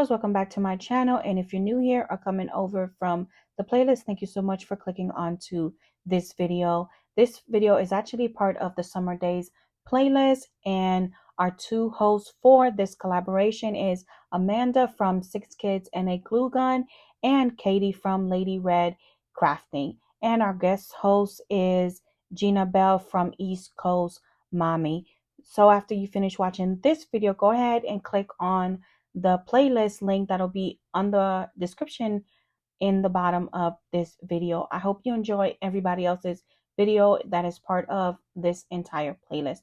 girls, welcome back to my channel. And if you're new here or coming over from the playlist, thank you so much for clicking onto this video. This video is actually part of the Summer Days playlist, and our two hosts for this collaboration is Amanda from Six Kids and a Glue Gun and Katie from Lady Red Crafting. And our guest host is Gina Bell from East Coast Mommy. So after you finish watching this video, go ahead and click on the playlist link that'll be on the description in the bottom of this video. I hope you enjoy everybody else's video that is part of this entire playlist.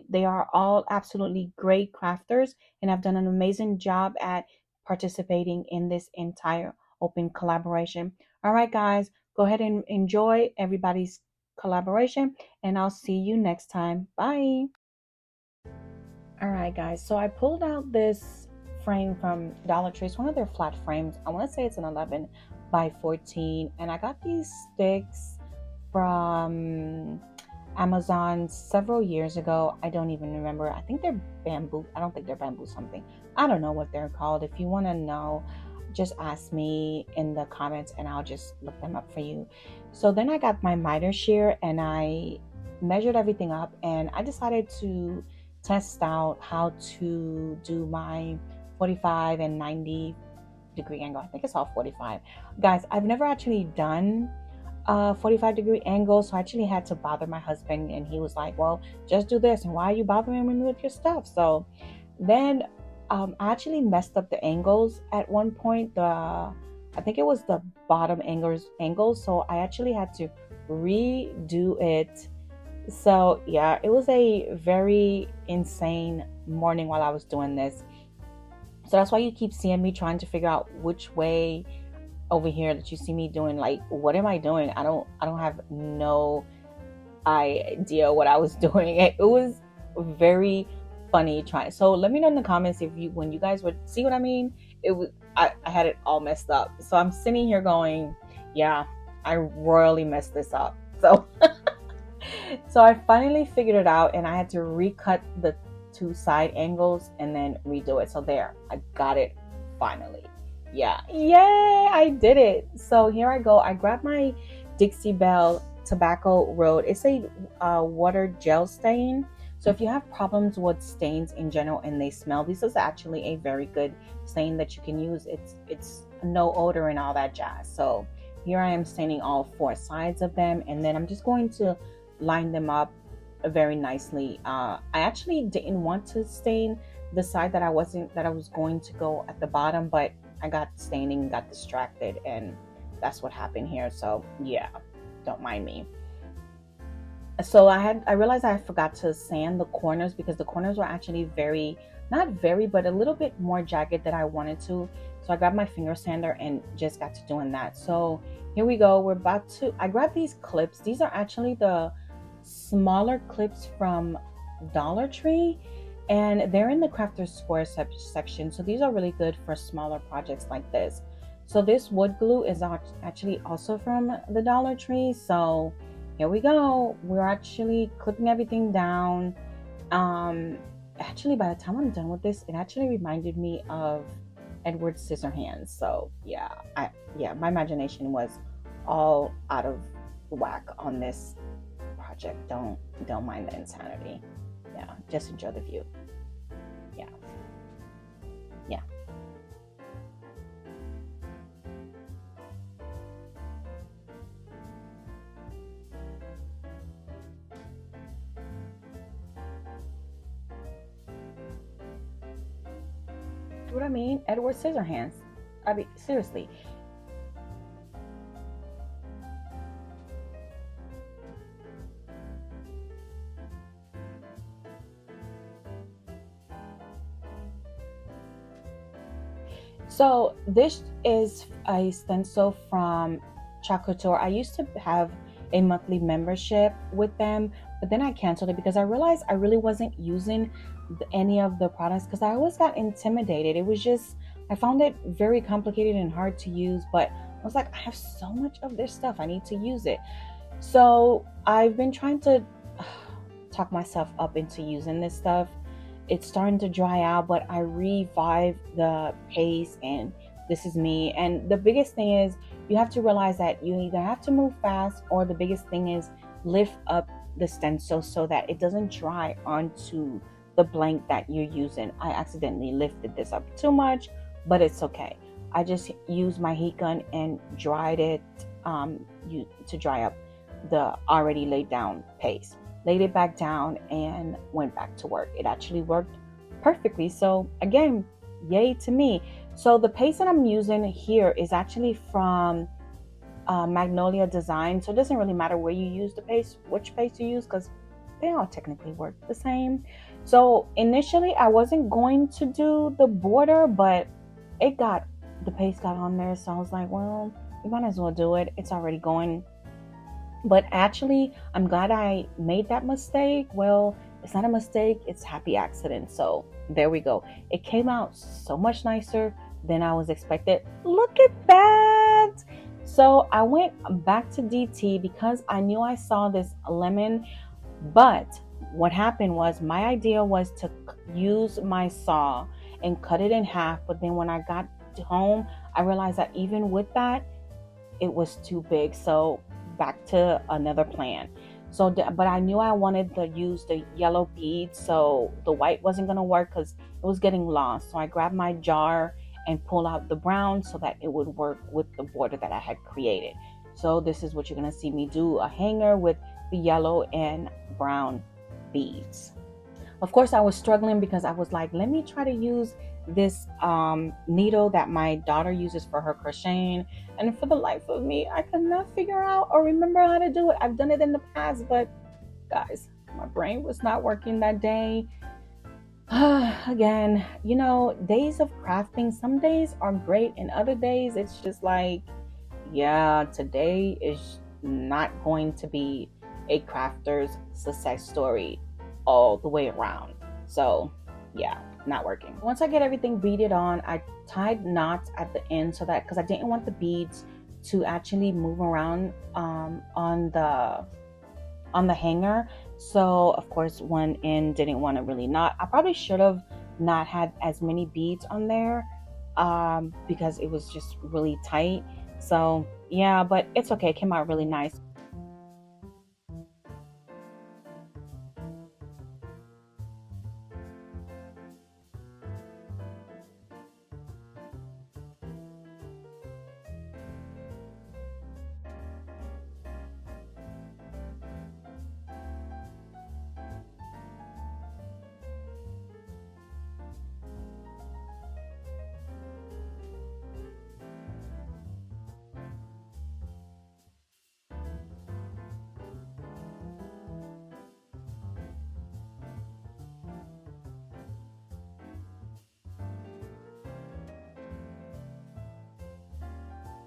They are all absolutely great crafters and have done an amazing job at participating in this entire open collaboration. All right, guys, go ahead and enjoy everybody's collaboration, and I'll see you next time. Bye. All right, guys, so I pulled out this frame from Dollar Tree. It's one of their flat frames. I want to say it's an 11 by 14, and I got these sticks from Amazon several years ago. I don't even remember. I think they're bamboo. I don't think they're bamboo something. I don't know what they're called. If you want to know, just ask me in the comments and I'll just look them up for you. So then I got my miter shear and I measured everything up, and I decided to test out how to do my 45 and 90 degree angle. I think it's all 45. Guys, I've never actually done a 45 degree angle, so I actually had to bother my husband, and he was like, well, just do this, and why are you bothering me with your stuff? So then I actually messed up the angles at one point. I think it was the bottom angles, so I actually had to redo it. So yeah, it was a very insane morning while I was doing this. So that's why you keep seeing me trying to figure out which way over here that you see me doing. Like, what am I doing? I don't have no idea what I was doing. It was very funny trying. So let me know in the comments if when you guys would see what I mean. I had it all messed up. So I'm sitting here going, yeah, I royally messed this up. So so I finally figured it out, and I had to recut the two side angles and then redo it. So there, I got it finally. Yeah, yay, I did it. So here I go. I grabbed my Dixie Belle Tobacco Road. It's a water gel stain. So if you have problems with stains in general and they smell, this is actually a very good stain that you can use. It's no odor and all that jazz. So here I am staining all four sides of them, and then I'm just going to line them up very nicely. I actually didn't want to stain the side that I was going to go at the bottom, but I got staining, got distracted, and that's what happened here. So yeah, don't mind me. So I realized I forgot to sand the corners, because the corners were actually but a little bit more jagged than I wanted to. So I grabbed my finger sander and just got to doing that. So here we go. I grabbed these clips. These are actually the smaller clips from Dollar Tree, and they're in the Crafter's Square section. So these are really good for smaller projects like this. So this wood glue is actually also from the Dollar Tree. So here we go. We're actually clipping everything down. Actually, by the time I'm done with this, it actually reminded me of Edward Scissorhands. So yeah, my imagination was all out of whack on this project. Don't mind the insanity. Yeah, just enjoy the view. Yeah. What I mean, Edward Scissorhands. I mean, seriously. So this is a stencil from Cricut. I used to have a monthly membership with them, but then I canceled it because I realized I really wasn't using any of the products, because I always got intimidated. It was just, I found it very complicated and hard to use, but I was like, I have so much of this stuff, I need to use it. So I've been trying to talk myself up into using this stuff, it's starting to dry out, but I revived the paste, and this is me. And the biggest thing is you have to realize that you either have to move fast, or the biggest thing is lift up the stencil so that it doesn't dry onto the blank that you're using. I accidentally lifted this up too much, but it's okay. I just used my heat gun and dried it to dry up the already laid down paste. Laid it back down and went back to work. It actually worked perfectly. So again, yay to me. So the paste that I'm using here is actually from Magnolia Design. So it doesn't really matter where you use the paste, which paste you use, because they all technically work the same. So initially I wasn't going to do the border, but the paste got on there. So I was like, well, you might as well do it. It's already going. But actually, I'm glad I made that mistake. Well, it's not a mistake, it's happy accident. So there we go. It came out so much nicer than I was expected. Look at that. So I went back to DT because I knew I saw this lemon, but what happened was my idea was to use my saw and cut it in half. But then when I got home, I realized that even with that, it was too big. So back to another plan. So but I knew I wanted to use the yellow beads, so the white wasn't going to work because it was getting lost. So I grabbed my jar and pulled out the brown so that it would work with the border that I had created. So this is what you're going to see me do, a hanger with the yellow and brown beads. Of course, I was struggling because I was like, let me try to use this needle that my daughter uses for her crocheting, and for the life of me I could not figure out or remember how to do it. I've done it in the past, but guys, my brain was not working that day. Again, you know, days of crafting, some days are great and other days it's just like, yeah, today is not going to be a crafter's success story all the way around. So yeah, not working. Once I get everything beaded on, I tied knots at the end so that, because I didn't want the beads to actually move around on the hanger. So of course one end didn't want to really knot. I probably should have not had as many beads on there because it was just really tight. So yeah, but it's okay, it came out really nice.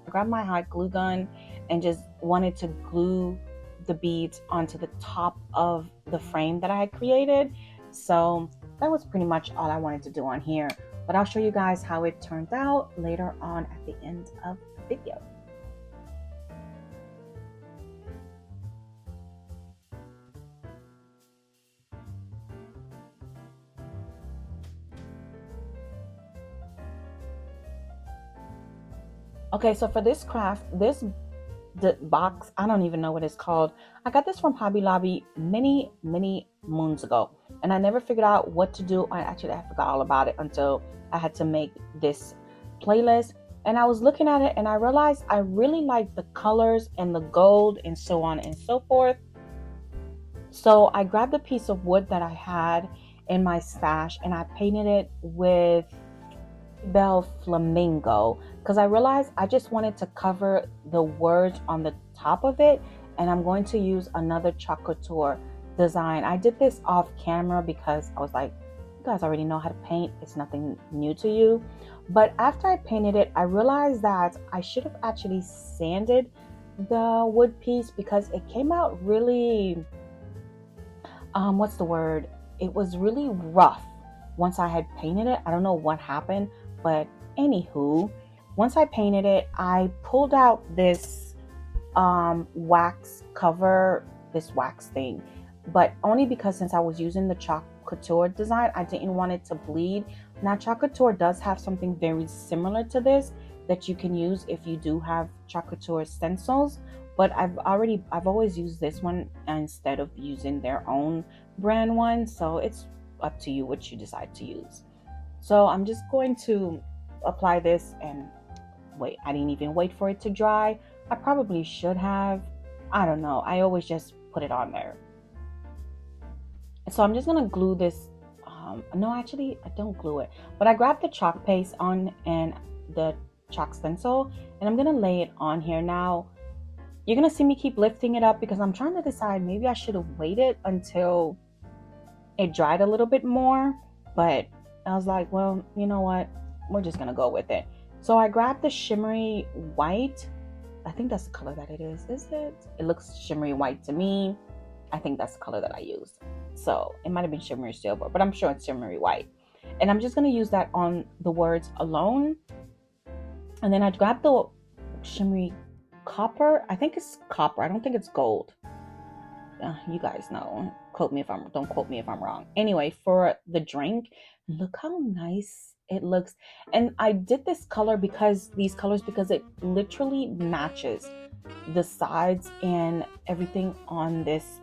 I grabbed my hot glue gun and just wanted to glue the beads onto the top of the frame that I had created. So that was pretty much all I wanted to do on here, but I'll show you guys how it turned out later on at the end of the video. Okay, so for this craft, the box, I don't even know what it's called. I got this from Hobby Lobby many moons ago, and I never figured out what to do. I forgot all about it until I had to make this playlist. And I was looking at it and I realized I really like the colors and the gold and so on and so forth. So I grabbed a piece of wood that I had in my stash and I painted it with Bell Flamingo because I realized I just wanted to cover the words on the top of it, and I'm going to use another chocolate tour design. I did this off camera because I was like, you guys already know how to paint, it's nothing new to you. But after I painted it, I realized that I should have actually sanded the wood piece because it came out really what's the word, it was really rough once I had painted it. I don't know what happened, but anywho, once I painted it, I pulled out this wax cover, this wax thing, but only because since I was using the Chalk Couture design, I didn't want it to bleed. Now Chalk Couture does have something very similar to this that you can use if you do have Chalk Couture stencils, but I've always used this one instead of using their own brand one, so it's up to you what you decide to use. So I'm just going to apply this and wait. I didn't even wait for it to dry. I probably should have. I don't know. I always just put it on there. So I'm just gonna glue this. No, actually, I don't glue it, but I grabbed the chalk paste on and the chalk stencil, and I'm gonna lay it on here. Now, you're gonna see me keep lifting it up because I'm trying to decide maybe I should have waited until it dried a little bit more, but I was like, well, you know what? We're just gonna go with it. So I grabbed the shimmery white. I think that's the color that it is. Is it? It looks shimmery white to me. I think that's the color that I used. So it might have been shimmery silver, but I'm sure it's shimmery white. And I'm just gonna use that on the words alone. And then I grabbed the shimmery copper. I think it's copper. I don't think it's gold. You guys know. Don't quote me if I'm wrong. Anyway, for the drink, look how nice it looks. And I did this color because it literally matches the sides and everything on this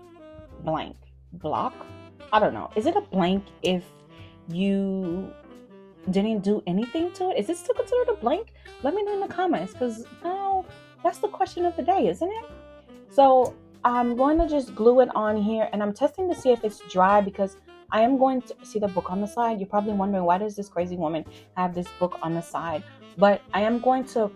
blank block. I don't know. Is it a blank if you didn't do anything to it? Is it still considered a blank? Let me know in the comments, because now that's the question of the day, isn't it? So I'm going to just glue it on here, and I'm testing to see if it's dry because I am going to see the book on the side. You're probably wondering, why does this crazy woman have this book on the side? But I am going to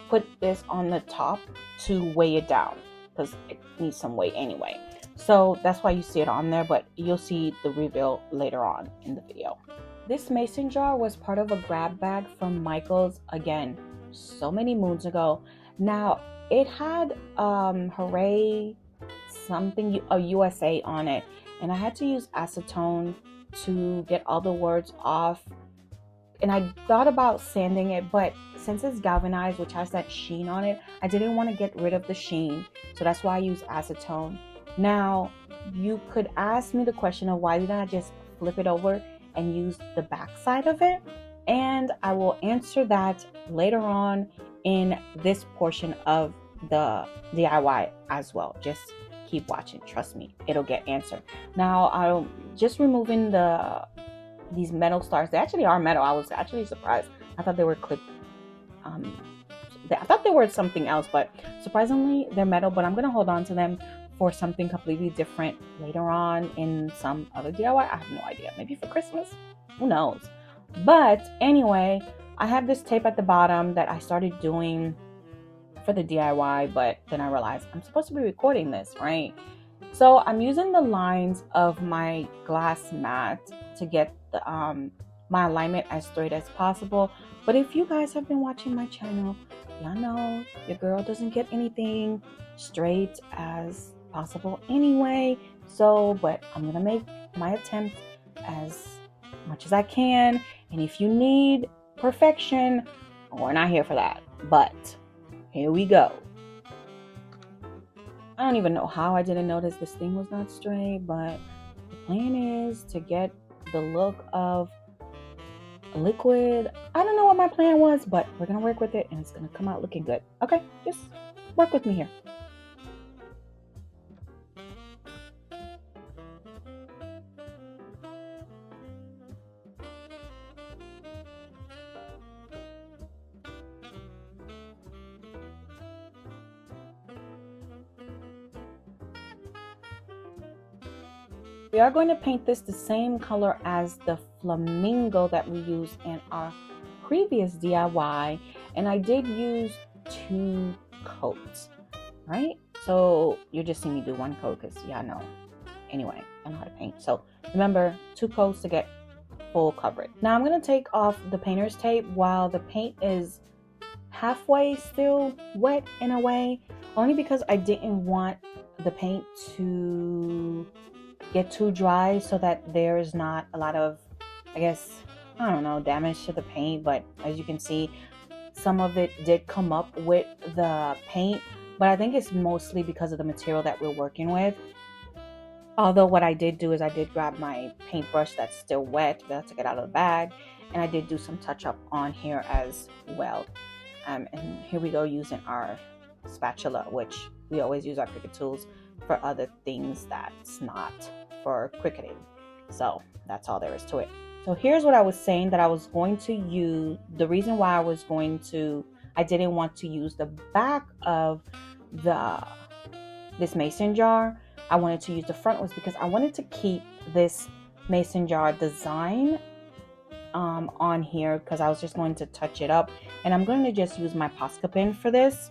put this on the top to weigh it down because it needs some weight anyway. So that's why you see it on there, but you'll see the reveal later on in the video. This mason jar was part of a grab bag from Michael's, again, so many moons ago. Now, it had hooray something, a USA on it, and I had to use acetone to get all the words off. And I thought about sanding it, but since it's galvanized, which has that sheen on it, I didn't want to get rid of the sheen, so that's why I use acetone. Now, you could ask me the question of why didn't I just flip it over and use the back side of it, and I will answer that later on in this portion of the DIY as well. Just keep watching, trust me, it'll get answered. Now I'm just removing these metal stars. They actually are metal. I was actually surprised. I thought they were I thought they were something else, but surprisingly they're metal. But I'm gonna hold on to them for something completely different later on in some other DIY. I have no idea, maybe for Christmas, who knows. But anyway, I have this tape at the bottom that I started doing for the DIY, but then I realized I'm supposed to be recording this, right? So I'm using the lines of my glass mat to get the my alignment as straight as possible. But if you guys have been watching my channel, y'all know your girl doesn't get anything straight as possible anyway. So, but I'm gonna make my attempt as much as I can, and if you need perfection, we're not here for that. But here we go. I don't even know how I didn't notice this thing was not straight, but the plan is to get the look of liquid. I don't know what my plan was, but we're gonna work with it and it's gonna come out looking good. Okay, just work with me here. We are going to paint this the same color as the flamingo that we used in our previous DIY, and I did use 2 coats, right? So you're just seeing me do 1 coat because yeah, I know. Anyway, I know how to paint. So remember, 2 coats to get full coverage. Now I'm going to take off the painter's tape while the paint is halfway still wet in a way, only because I didn't want the paint to get too dry so that there is not a lot of, I guess, I don't know, damage to the paint. But as you can see, some of it did come up with the paint, but I think it's mostly because of the material that we're working with. Although what I did do is I did grab my paintbrush that's still wet, but I took it out of the bag, and I did do some touch up on here as well. And here we go using our spatula, which we always use our Cricut tools for other things that's not for cricketing. So that's all there is to it. So here's what I was saying that I was going to use. The reason why I didn't want to use the back of this mason jar. I wanted to use the front was because I wanted to keep this mason jar design on here, because I was just going to touch it up, and I'm going to just use my Posca pen for this.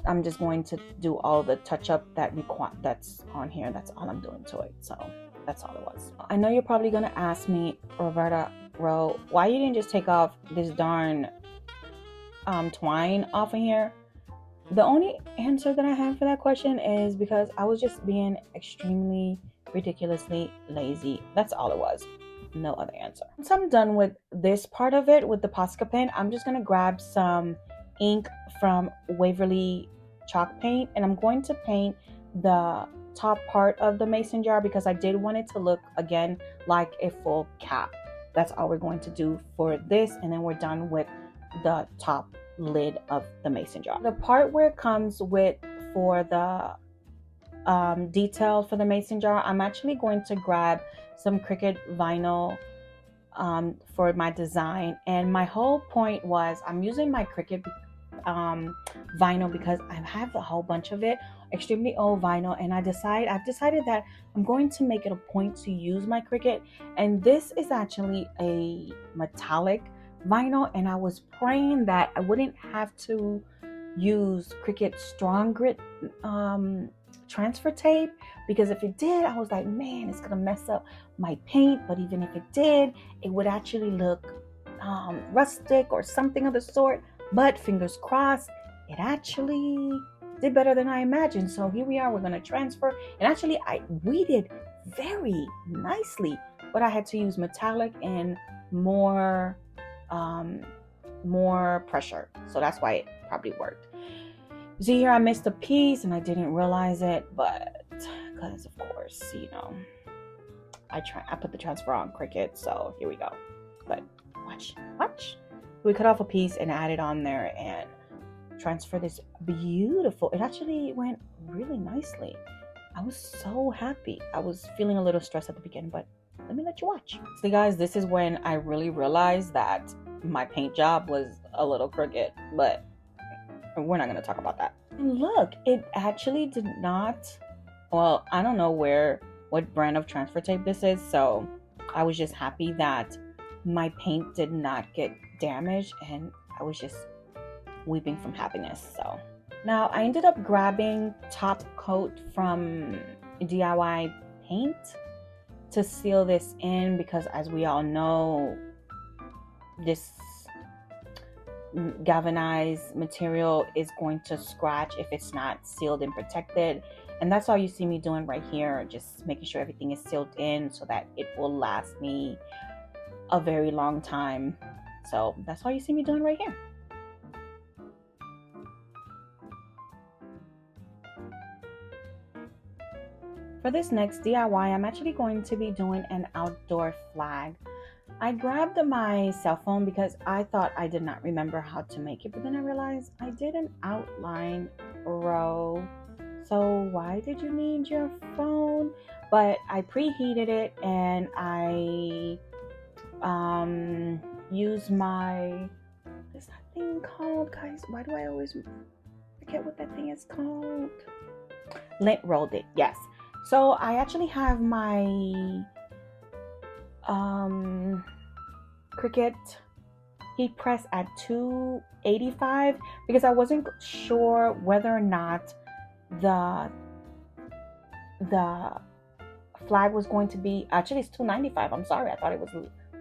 I'm just going to do all the touch up that's on here. That's all I'm doing to it. So that's all it was. I know you're probably going to ask me, Roberta Rowe, why you didn't just take off this darn twine off of here. The only answer that I have for that question is because I was just being extremely ridiculously lazy. That's all it was. No other answer. Once I'm done with this part of it with the Posca pen, I'm just going to grab some ink from Waverly chalk paint, and I'm going to paint the top part of the mason jar because I did want it to look again like a full cap. That's all we're going to do for this, and then we're done with the top lid of the mason jar. The part where it comes with for the detail for the mason jar, I'm actually going to grab some Cricut vinyl for my design, and my whole point was I'm using my Cricut vinyl because I have a whole bunch of it, extremely old vinyl, and I've decided that I'm going to make it a point to use my Cricut, and this is actually a metallic vinyl, and I was praying that I wouldn't have to use Cricut strong grit transfer tape, because if it did, I was like, man, it's gonna mess up my paint. But even if it did, it would actually look rustic or something of the sort. But fingers crossed, it actually did better than I imagined. So here we are, we're gonna transfer, and actually we did very nicely, but I had to use metallic and more pressure, so that's why it probably worked. See here, I missed a piece and I didn't realize it, but because of course, you know, I put the transfer on Cricut, so here we go. But watch, we cut off a piece and add it on there and transfer this beautiful. It actually went really nicely. I was so happy. I was feeling a little stressed at the beginning, but let me let you watch. See guys, this is when I really realized that my paint job was a little crooked, but we're not going to talk about that. And look, it actually did not, well, I don't know what brand of transfer tape this is, so I was just happy that my paint did not get damaged, and I was just weeping from happiness. So now I ended up grabbing top coat from DIY paint to seal this in, because as we all know, this galvanized material is going to scratch if it's not sealed and protected, and that's all you see me doing right here, just making sure everything is sealed in so that it will last me a very long time. So that's all you see me doing right here. For this next DIY, I'm actually going to be doing an outdoor flag. I grabbed my cell phone because I thought I did not remember how to make it, but then I realized I did an outline row. So why did you need your phone? But I preheated it and I used my, what's that thing called, guys? Why do I always forget what that thing is called? Lint rolled it, yes. So I actually have my Cricut heat press at 285 because I wasn't sure whether or not the flag was going to be, actually it's 295. I'm sorry, I thought it was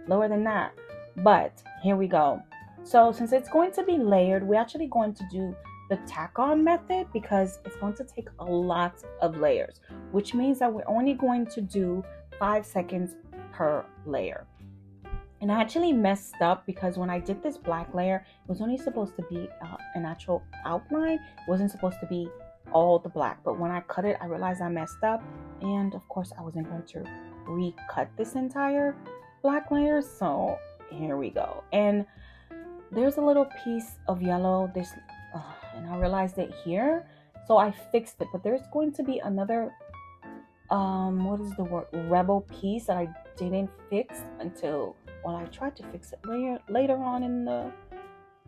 lower than that, but here we go. So since it's going to be layered, we're actually going to do the tack on method because it's going to take a lot of layers, which means that we're only going to do 5 seconds per layer. And I actually messed up because when I did this black layer, it was only supposed to be an actual outline. It wasn't supposed to be all the black. But when I cut it, I realized I messed up. And of course, I wasn't going to recut this entire black layer. So here we go. And there's a little piece of yellow. And I realized it here. So I fixed it. But there's going to be another, what is the word? Rebel piece that I didn't fix until, well, I tried to fix it later on in the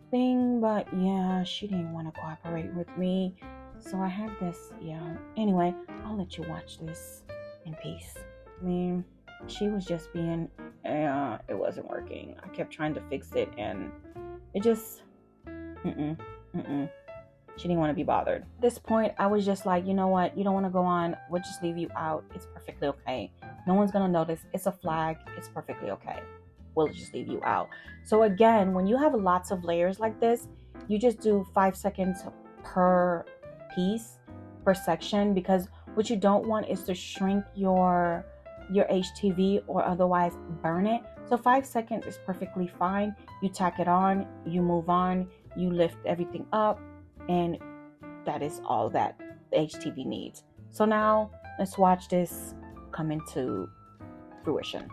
thing, but yeah, she didn't want to cooperate with me, so I have this. Yeah, anyway, I'll let you watch this in peace. I mean, she was just being, it wasn't working. I kept trying to fix it and it just she didn't want to be bothered. At this point, I was just like, you know what, you don't want to go on, we'll just leave you out. It's perfectly okay. No one's gonna notice. It's a flag. It's perfectly okay. We'll just leave you out. So again, when you have lots of layers like this, you just do 5 seconds per piece, per section, because what you don't want is to shrink your HTV or otherwise burn it. So 5 seconds is perfectly fine. You tack it on, you move on, you lift everything up, and that is all that the HTV needs. So now let's watch this come into fruition.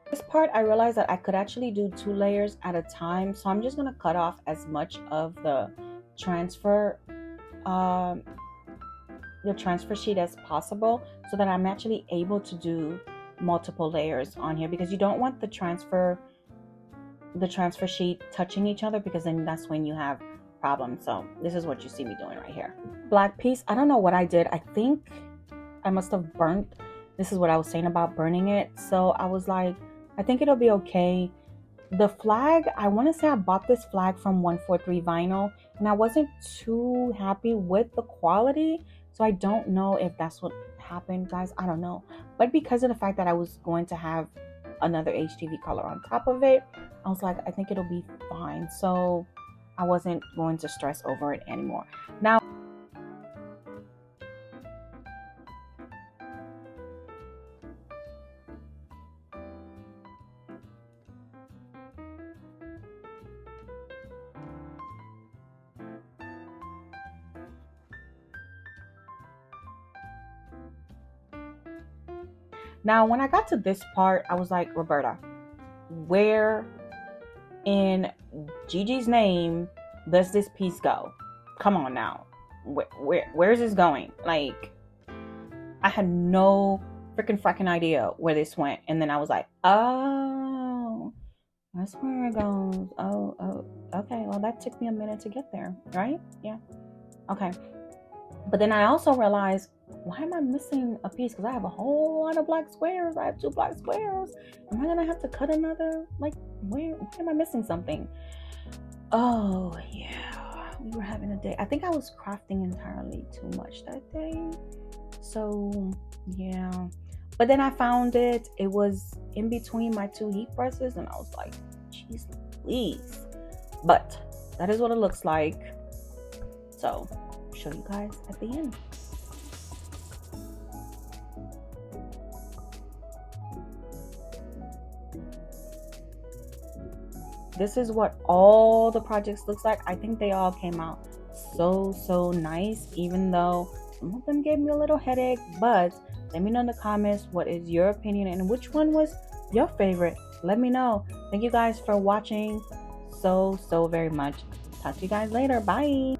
This part, I realized that I could actually do 2 layers at a time, so I'm just going to cut off as much of the transfer sheet as possible so that I'm actually able to do multiple layers on here, because you don't want the transfer sheet touching each other, because then that's when you have problems. So this is what you see me doing right here. Black piece, I don't know what I did. I think I must have burnt. This is what I was saying about burning it. So I was like, I think it'll be okay. The flag, I want to say I bought this flag from 143 Vinyl, and I wasn't too happy with the quality. So I don't know if that's what happened, guys. I don't know. But because of the fact that I was going to have another HTV color on top of it, I was like, I think it'll be fine. So I wasn't going to stress over it anymore. Now, when I got to this part, I was like, Roberta, where in Gigi's name does this piece go? Come on now. Where's this going? Like, I had no freaking idea where this went. And then I was like, oh, that's where it goes. Oh, okay. Well, that took me a minute to get there, right? Yeah. Okay. But then I also realized, why am I missing a piece? Because I have a whole lot of black squares. I have 2 black squares. Am I going to have to cut another? Like, where am I missing something? Oh, yeah. We were having a day. I think I was crafting entirely too much that day. So, yeah. But then I found it. It was in between my 2 heat presses. And I was like, jeez, please. But that is what it looks like. So, show you guys at the end. This is what all the projects looks like. I think they all came out so nice, even though some of them gave me a little headache. But let me know in the comments what is your opinion and which one was your favorite. Let me know. Thank you guys for watching so very much. Talk to you guys later. Bye.